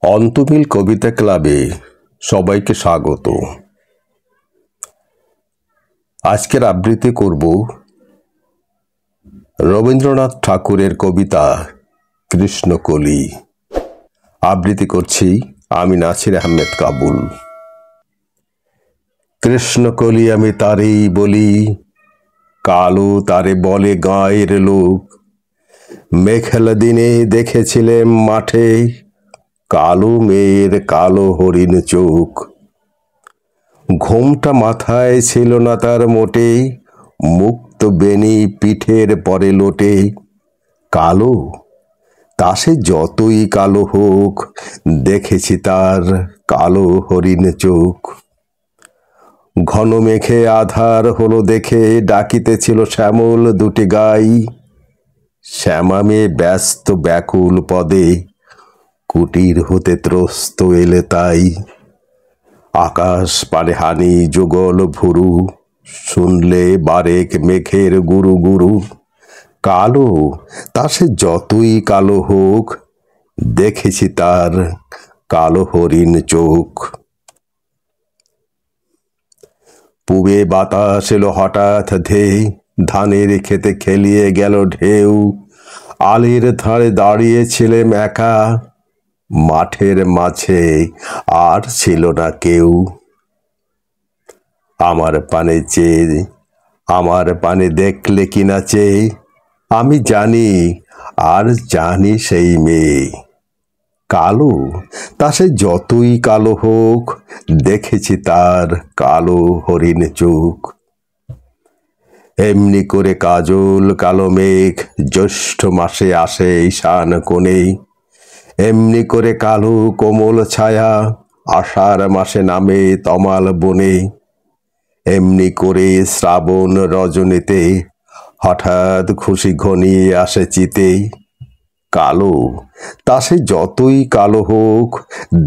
অন্তমিল কবিতা ক্লাবে সবাইকে স্বাগত। আজকের আবৃত্তি করব রবীন্দ্রনাথ ঠাকুরের কবিতা কৃষ্ণকলি। আবৃত্তি করছি আমি নাসির আহমেদ কাবুল। কৃষ্ণকলি আমি তারেই বলি, কালো তারে বলে গাঁয়ের লোক। মেঘলা দিনে দেখেছিলেম মাঠে, কালো মেয়ের কালো হরিণ চোখ। ঘোমটা মাথায় ছিল না তার মোটে, মুক্ত বেনি পিঠের পরে লোটে। কালো তা সে যতই কালো হোক, দেখেছি তার কালো হরিণ চোখ। ঘন মেঘে আধার হলো দেখে, ডাকিতেছিল শ্যামল দুটি গাই। শ্যামা মেয়ে ব্যস্ত ব্যাকুল পদে, কুটির হতে ত্রস্ত এলে তাই। আকাশ পানে হানি যুগল ভুরু, শুনলে বারেক মেঘের গুরু গুরু। কালো তা সে যতই কালো হোক, দেখেছি তার কালো হরিণ চোখ। পুবে বাতাস এলো হঠাৎ ধেয়ে, ধানের খেতে খেলিয়ে গেল ঢেউ। আলির ধারে দাঁড়িয়েছিলেম একা, মাঠের মাঝে আর ছিল না কেউ। আমার পানে দেখলে কিনা চেয়ে, আমি জানি আর জানি সেই মেয়ে। কালো তা সে যতই কালো হোক, দেখেছি তার কালো হরিণ চোখ। এমনি করে কাজল কালো মেঘ জ্যৈষ্ঠ মাসে আসে ঈশান কোণে। এমনি করে কালো কোমল ছায়া আষাঢ় মাসে নামে তমাল বনে। এমনি করে শ্রাবণ রজনীতে হঠাৎ খুশি ঘনিয়ে আসে চিতে। কালো তা সে যতই কালো হোক,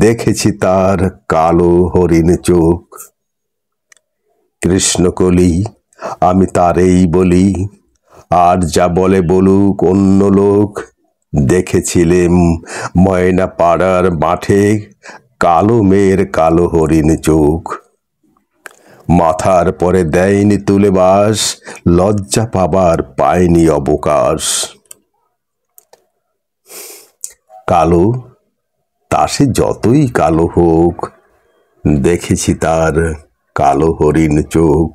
দেখেছি তার কালো হরিণ চোখ। কৃষ্ণকলি আমি তারেই বলি, আর যা বলে বলুক অন্য লোক। দেখেছিলেম ময়না পাড়ার মাঠে, কালো মেয়ের কালো হরিণ চোখ। মাথার পরে দেয়নি তুলে বাস, লজ্জা পাবার পায়নি অবকাশ। কালো তা সে যতই কালো হোক, দেখেছি তার কালো হরিণ চোখ।